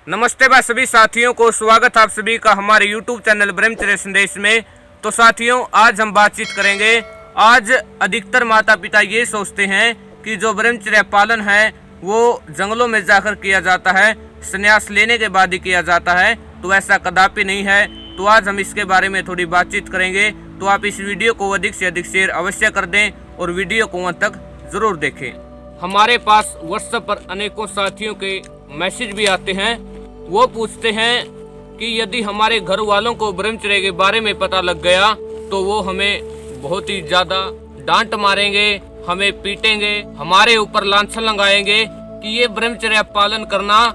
नमस्ते भाई सभी साथियों को, स्वागत आप सभी का हमारे YouTube चैनल ब्रह्मचर्य संदेश में। तो साथियों, आज हम बातचीत करेंगे। आज अधिकतर माता पिता ये सोचते हैं कि जो ब्रह्मचर्य पालन है वो जंगलों में जाकर किया जाता है, संन्यास लेने के बाद ही किया जाता है। तो ऐसा कदापि नहीं है। तो आज हम इसके बारे में थोड़ी बातचीत करेंगे। तो आप इस वीडियो को अधिक से अधिक शेयर अवश्य कर दें और वीडियो को अंत तक जरूर देखें। हमारे पास व्हाट्सएप पर अनेकों साथियों के मैसेज भी आते हैं। वो पूछते हैं कि यदि हमारे घर वालों को ब्रह्मचर्य के बारे में पता लग गया तो वो हमें बहुत ही ज्यादा डांट मारेंगे, हमें पीटेंगे, हमारे ऊपर लांछन लगाएंगे कि ये ब्रह्मचर्य पालन करना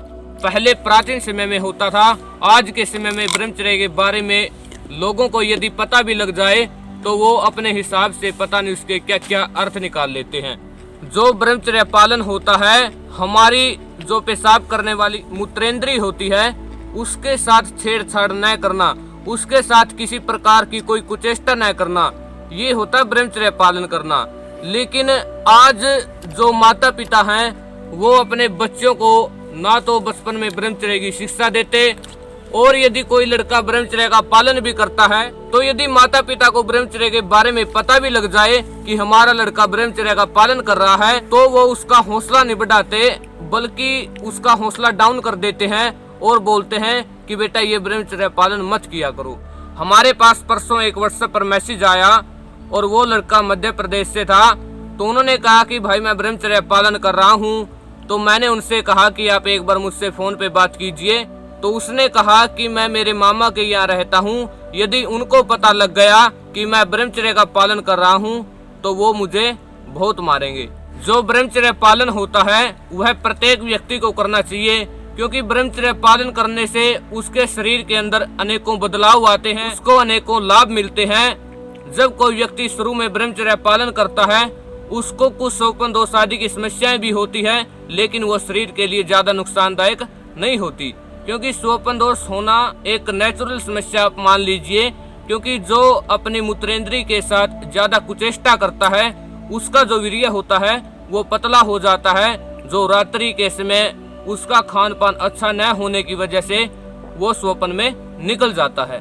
पहले प्राचीन समय में होता था। आज के समय में ब्रह्मचर्य के बारे में लोगों को यदि पता भी लग जाए तो वो अपने हिसाब से पता नहीं उसके क्या क्या अर्थ निकाल लेते हैं। जो ब्रह्मचर्य पालन होता है, हमारी जो पेशाब करने वाली मूत्रेंद्री होती है उसके साथ छेड़छाड़ न करना, उसके साथ किसी प्रकार की कोई कुचेष्टा न करना, ये होता है ब्रह्मचर्य पालन करना। लेकिन आज जो माता पिता हैं वो अपने बच्चों को ना तो बचपन में ब्रह्मचर्य की शिक्षा देते, और यदि कोई लड़का ब्रह्मचर्य का पालन भी करता है तो यदि माता पिता को ब्रह्मचर्य के बारे में पता भी लग जाए कि हमारा लड़का ब्रह्मचर्य का पालन कर रहा है तो वो उसका हौसला नहीं बढ़ाते, बल्कि उसका हौसला डाउन कर देते हैं और बोलते हैं कि बेटा ये ब्रह्मचर्य पालन मत किया करो। हमारे पास परसों एक व्हाट्सएप पर मैसेज आया और वो लड़का मध्य प्रदेश से था। तो उन्होंने कहा कि भाई मैं ब्रह्मचर्य पालन कर रहा हूँ। तो मैंने उनसे कहा कि आप एक बार मुझसे फोन पे बात कीजिए। तो उसने कहा कि मैं मेरे मामा के यहाँ रहता हूँ, यदि उनको पता लग गया कि मैं ब्रह्मचर्य का पालन कर रहा हूँ तो वो मुझे बहुत मारेंगे। जो ब्रह्मचर्य पालन होता है वह प्रत्येक व्यक्ति को करना चाहिए, क्योंकि ब्रह्मचर्य पालन करने से उसके शरीर के अंदर अनेकों बदलाव आते हैं, उसको अनेकों लाभ मिलते हैं। जब कोई व्यक्ति शुरू में ब्रह्मचर्य पालन करता है उसको कुछ शोपन दोष आदि की समस्याएं भी होती है, लेकिन वो शरीर के लिए ज्यादा नुकसानदायक नहीं होती, क्योंकि शोपन दोष होना एक नेचुरल समस्या आप मान लीजिए। क्योंकि जो अपनी मूत्रेंद्री के साथ ज्यादा कुचेष्टा करता है उसका जो वीर्य होता है वो पतला हो जाता है। जो रात्रि के समय उसका खान पान अच्छा न होने की वजह से वो स्वप्न में निकल जाता है।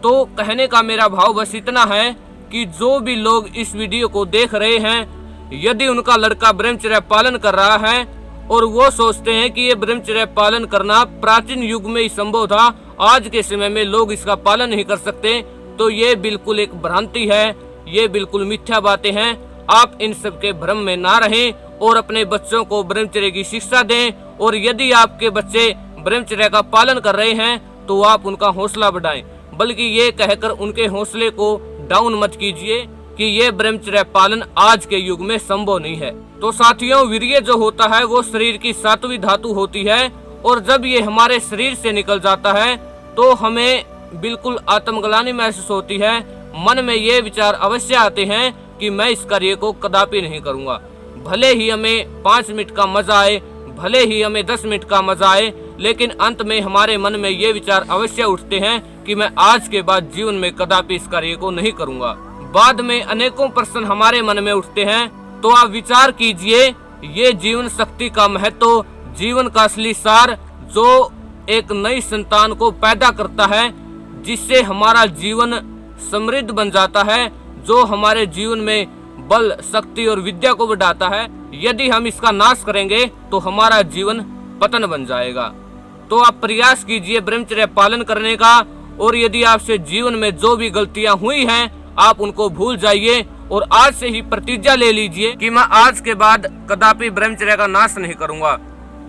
तो कहने का मेरा भाव बस इतना है कि जो भी लोग इस वीडियो को देख रहे हैं, यदि उनका लड़का ब्रह्मचर्य पालन कर रहा है और वो सोचते हैं कि ये ब्रह्मचर्य पालन करना प्राचीन युग में ही संभव था, आज के समय में लोग इसका पालन नहीं कर सकते, तो ये बिल्कुल एक भ्रांति है, ये बिल्कुल मिथ्या बातें हैं। आप इन सब के भ्रम में ना रहें और अपने बच्चों को ब्रह्मचर्य की शिक्षा दें। और यदि आपके बच्चे ब्रह्मचर्य का पालन कर रहे हैं तो आप उनका हौसला बढ़ाएं, बल्कि ये कहकर उनके हौसले को डाउन मत कीजिए कि ये ब्रह्मचर्य पालन आज के युग में संभव नहीं है। तो साथियों, वीर्य जो होता है वो शरीर की 7वीं धातु होती है, और जब ये हमारे शरीर से निकल जाता है तो हमें बिल्कुल आत्मग्लानि महसूस होती है। मन में ये विचार अवश्य आते हैं कि मैं इस कार्य को कदापि नहीं करूंगा। भले ही हमें 5 मिनट का मजा आए, भले ही हमें 10 मिनट का मजा आए, लेकिन अंत में हमारे मन में ये विचार अवश्य उठते हैं कि मैं आज के बाद जीवन में कदापि इस कार्य को नहीं करूंगा। बाद में अनेकों प्रश्न हमारे मन में उठते हैं। तो आप विचार कीजिए, ये जीवन शक्ति का महत्व, जीवन का असली सार जो एक नई संतान को पैदा करता है, जिससे हमारा जीवन समृद्ध बन जाता है, जो हमारे जीवन में बल, शक्ति और विद्या को बढ़ाता है, यदि हम इसका नाश करेंगे तो हमारा जीवन पतन बन जाएगा। तो आप प्रयास कीजिए ब्रह्मचर्य पालन करने का, और यदि आपसे जीवन में जो भी गलतियां हुई हैं आप उनको भूल जाइए और आज से ही प्रतिज्ञा ले लीजिए कि मैं आज के बाद कदापि ब्रह्मचर्य का नाश नहीं करूंगा।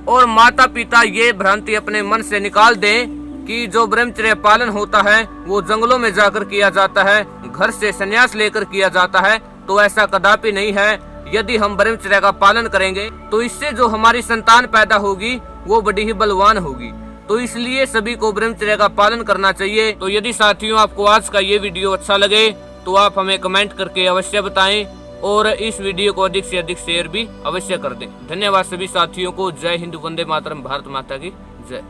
और माता पिता ये भ्रांति अपने मन से निकाल दें कि जो ब्रह्मचर्य पालन होता है वो जंगलों में जाकर किया जाता है, घर से संन्यास लेकर किया जाता है। तो ऐसा कदापि नहीं है। यदि हम ब्रह्मचर्य का पालन करेंगे तो इससे जो हमारी संतान पैदा होगी वो बड़ी ही बलवान होगी। तो इसलिए सभी को ब्रह्मचर्य का पालन करना चाहिए। तो यदि साथियों आपको आज का ये वीडियो अच्छा लगे तो आप हमें कमेंट करके अवश्य बताएं और इस वीडियो को अधिक से अधिक शेयर भी अवश्य कर दें। धन्यवाद सभी साथियों को। जय हिंद, वंदे मातरम, भारत माता की जय।